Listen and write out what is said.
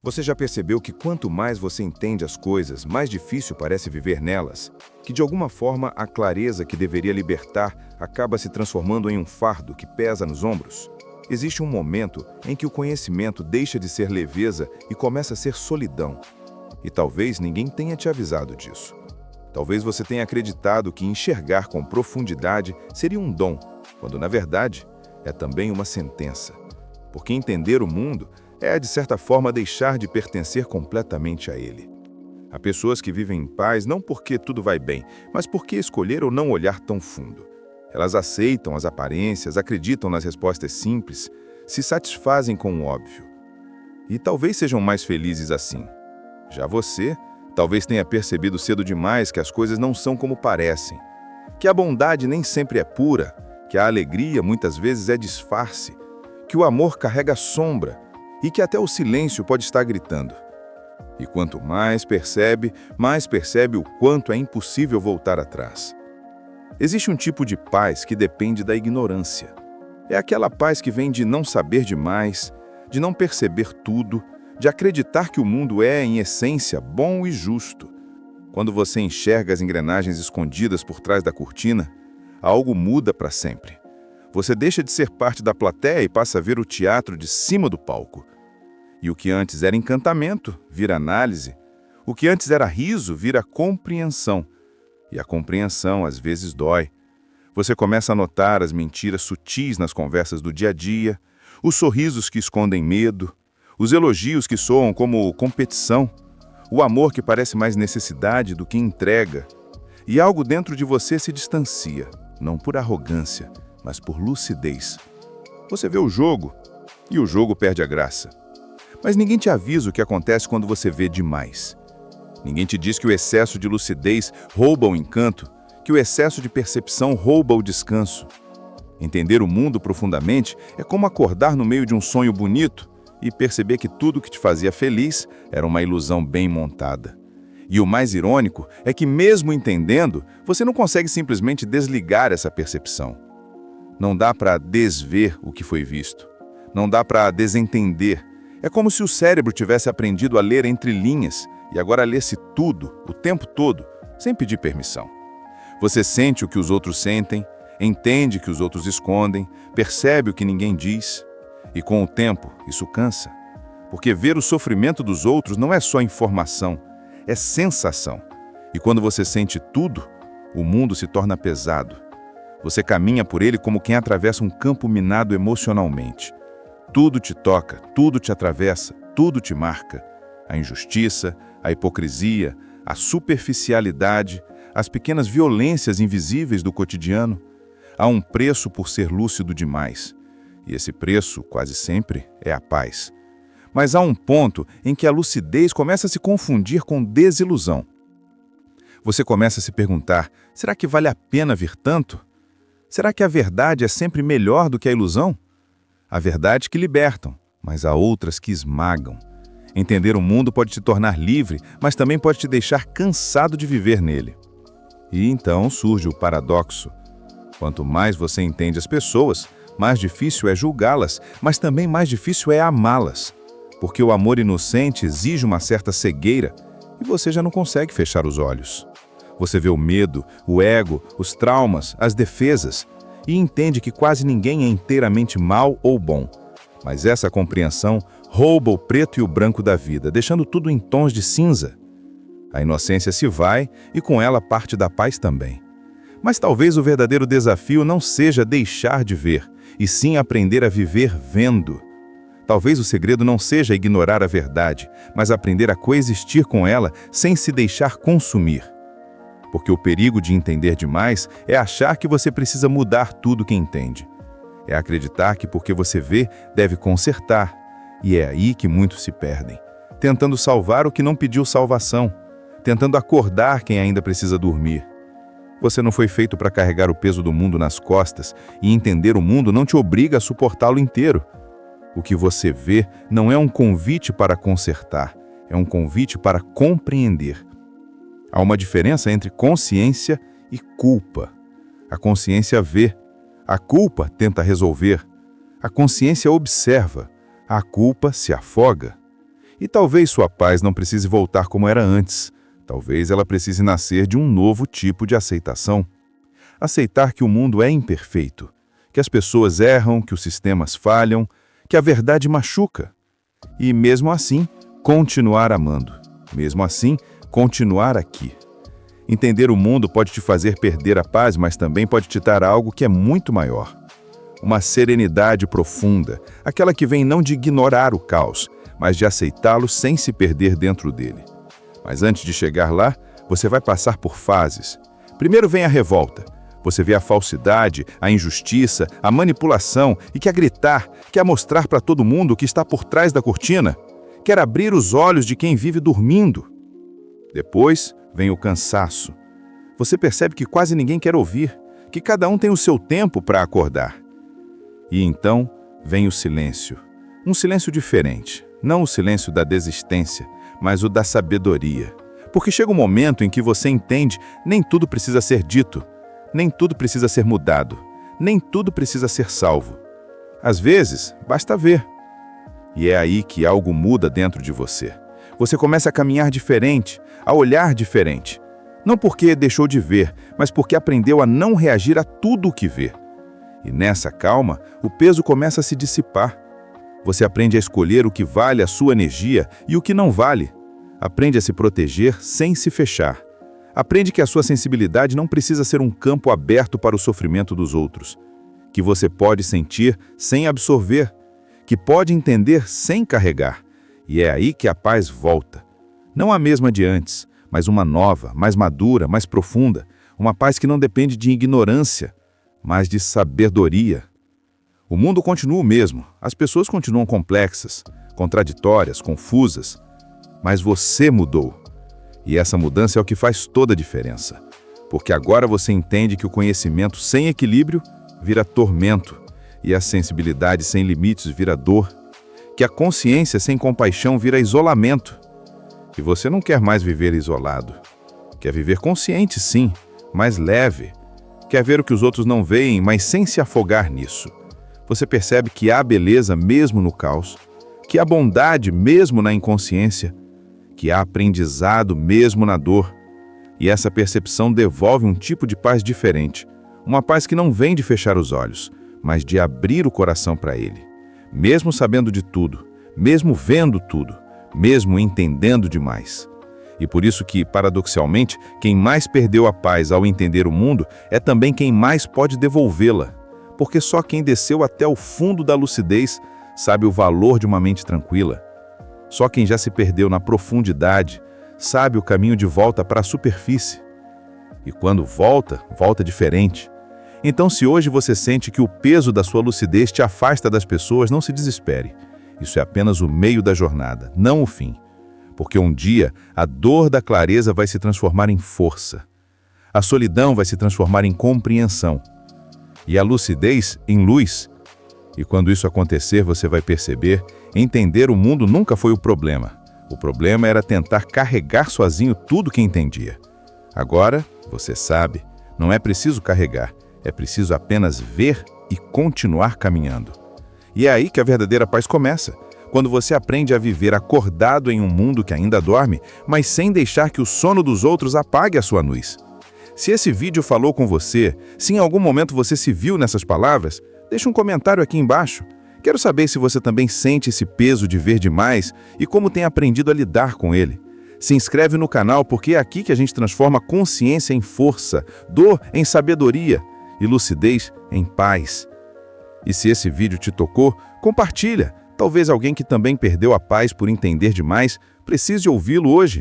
Você já percebeu que quanto mais você entende as coisas, mais difícil parece viver nelas? Que de alguma forma a clareza que deveria libertar acaba se transformando em um fardo que pesa nos ombros? Existe um momento em que o conhecimento deixa de ser leveza e começa a ser solidão. E talvez ninguém tenha te avisado disso. Talvez você tenha acreditado que enxergar com profundidade seria um dom, quando na verdade é também uma sentença. Porque entender o mundo é, de certa forma, deixar de pertencer completamente a ele. Há pessoas que vivem em paz não porque tudo vai bem, mas porque escolheram não olhar tão fundo. Elas aceitam as aparências, acreditam nas respostas simples, se satisfazem com o óbvio. E talvez sejam mais felizes assim. Já você, talvez tenha percebido cedo demais que as coisas não são como parecem, que a bondade nem sempre é pura, que a alegria muitas vezes é disfarce, que o amor carrega sombra, e que até o silêncio pode estar gritando. E quanto mais percebe o quanto é impossível voltar atrás. Existe um tipo de paz que depende da ignorância. É aquela paz que vem de não saber demais, de não perceber tudo, de acreditar que o mundo é, em essência, bom e justo. Quando você enxerga as engrenagens escondidas por trás da cortina, algo muda para sempre. Você deixa de ser parte da plateia e passa a ver o teatro de cima do palco. E o que antes era encantamento, vira análise. O que antes era riso, vira compreensão. E a compreensão, às vezes, dói. Você começa a notar as mentiras sutis nas conversas do dia a dia, os sorrisos que escondem medo, os elogios que soam como competição, o amor que parece mais necessidade do que entrega. E algo dentro de você se distancia, não por arrogância, mas por lucidez. Você vê o jogo, e o jogo perde a graça. Mas ninguém te avisa o que acontece quando você vê demais. Ninguém te diz que o excesso de lucidez rouba o encanto, que o excesso de percepção rouba o descanso. Entender o mundo profundamente é como acordar no meio de um sonho bonito e perceber que tudo que te fazia feliz era uma ilusão bem montada. E o mais irônico é que, mesmo entendendo, você não consegue simplesmente desligar essa percepção. Não dá para desver o que foi visto. Não dá para desentender. É como se o cérebro tivesse aprendido a ler entre linhas e agora lesse tudo, o tempo todo, sem pedir permissão. Você sente o que os outros sentem, entende o que os outros escondem, percebe o que ninguém diz. E com o tempo, isso cansa. Porque ver o sofrimento dos outros não é só informação, é sensação. E quando você sente tudo, o mundo se torna pesado. Você caminha por ele como quem atravessa um campo minado emocionalmente. Tudo te toca, tudo te atravessa, tudo te marca. A injustiça, a hipocrisia, a superficialidade, as pequenas violências invisíveis do cotidiano. Há um preço por ser lúcido demais. E esse preço, quase sempre, é a paz. Mas há um ponto em que a lucidez começa a se confundir com desilusão. Você começa a se perguntar, será que vale a pena vir tanto? Será que a verdade é sempre melhor do que a ilusão? Há verdades que libertam, mas há outras que esmagam. Entender o mundo pode te tornar livre, mas também pode te deixar cansado de viver nele. E então surge o paradoxo. Quanto mais você entende as pessoas, mais difícil é julgá-las, mas também mais difícil é amá-las. Porque o amor inocente exige uma certa cegueira e você já não consegue fechar os olhos. Você vê o medo, o ego, os traumas, as defesas, e entende que quase ninguém é inteiramente mal ou bom. Mas essa compreensão rouba o preto e o branco da vida, deixando tudo em tons de cinza. A inocência se vai e com ela parte da paz também. Mas talvez o verdadeiro desafio não seja deixar de ver, e sim aprender a viver vendo. Talvez o segredo não seja ignorar a verdade, mas aprender a coexistir com ela sem se deixar consumir. Porque o perigo de entender demais é achar que você precisa mudar tudo que entende. É acreditar que porque você vê, deve consertar. E é aí que muitos se perdem, tentando salvar o que não pediu salvação, tentando acordar quem ainda precisa dormir. Você não foi feito para carregar o peso do mundo nas costas, e entender o mundo não te obriga a suportá-lo inteiro. O que você vê não é um convite para consertar, é um convite para compreender. Há uma diferença entre consciência e culpa. A consciência vê, a culpa tenta resolver. A consciência observa, a culpa se afoga. E talvez sua paz não precise voltar como era antes. Talvez ela precise nascer de um novo tipo de aceitação. Aceitar que o mundo é imperfeito, que as pessoas erram, que os sistemas falham, que a verdade machuca. E mesmo assim, continuar amando. Mesmo assim, continuar aqui. Entender o mundo pode te fazer perder a paz, mas também pode te dar algo que é muito maior. Uma serenidade profunda, aquela que vem não de ignorar o caos, mas de aceitá-lo sem se perder dentro dele. Mas antes de chegar lá, você vai passar por fases. Primeiro vem a revolta. Você vê a falsidade, a injustiça, a manipulação e quer gritar, quer mostrar para todo mundo o que está por trás da cortina, quer abrir os olhos de quem vive dormindo. Depois vem o cansaço. Você percebe que quase ninguém quer ouvir, que cada um tem o seu tempo para acordar. E então vem o silêncio. Um silêncio diferente, não o silêncio da desistência, mas o da sabedoria. Porque chega um momento em que você entende, nem tudo precisa ser dito, nem tudo precisa ser mudado, nem tudo precisa ser salvo. Às vezes, basta ver. E é aí que algo muda dentro de você. Você começa a caminhar diferente, a olhar diferente. Não porque deixou de ver, mas porque aprendeu a não reagir a tudo o que vê. E nessa calma, o peso começa a se dissipar. Você aprende a escolher o que vale a sua energia e o que não vale. Aprende a se proteger sem se fechar. Aprende que a sua sensibilidade não precisa ser um campo aberto para o sofrimento dos outros. Que você pode sentir sem absorver. Que pode entender sem carregar. E é aí que a paz volta. Não a mesma de antes, mas uma nova, mais madura, mais profunda. Uma paz que não depende de ignorância, mas de sabedoria. O mundo continua o mesmo, as pessoas continuam complexas, contraditórias, confusas. Mas você mudou. E essa mudança é o que faz toda a diferença. Porque agora você entende que o conhecimento sem equilíbrio vira tormento, e a sensibilidade sem limites vira dor. Que a consciência sem compaixão vira isolamento. E você não quer mais viver isolado. Quer viver consciente, sim, mas leve. Quer ver o que os outros não veem, mas sem se afogar nisso. Você percebe que há beleza mesmo no caos, que há bondade mesmo na inconsciência, que há aprendizado mesmo na dor. E essa percepção devolve um tipo de paz diferente. Uma paz que não vem de fechar os olhos, mas de abrir o coração para ele. Mesmo sabendo de tudo, mesmo vendo tudo, mesmo entendendo demais. E por isso que, paradoxalmente, quem mais perdeu a paz ao entender o mundo é também quem mais pode devolvê-la. Porque só quem desceu até o fundo da lucidez sabe o valor de uma mente tranquila. Só quem já se perdeu na profundidade sabe o caminho de volta para a superfície. E quando volta, volta diferente. Então, se hoje você sente que o peso da sua lucidez te afasta das pessoas, não se desespere. Isso é apenas o meio da jornada, não o fim. Porque um dia, a dor da clareza vai se transformar em força. A solidão vai se transformar em compreensão. E a lucidez em luz. E quando isso acontecer, você vai perceber, entender o mundo nunca foi o problema. O problema era tentar carregar sozinho tudo que entendia. Agora, você sabe, não é preciso carregar. É preciso apenas ver e continuar caminhando. E é aí que a verdadeira paz começa, quando você aprende a viver acordado em um mundo que ainda dorme, mas sem deixar que o sono dos outros apague a sua luz. Se esse vídeo falou com você, se em algum momento você se viu nessas palavras, deixa um comentário aqui embaixo. Quero saber se você também sente esse peso de ver demais e como tem aprendido a lidar com ele. Se inscreve no canal porque é aqui que a gente transforma consciência em força, dor em sabedoria e lucidez em paz. E se esse vídeo te tocou, compartilha. Talvez alguém que também perdeu a paz por entender demais precise ouvi-lo hoje.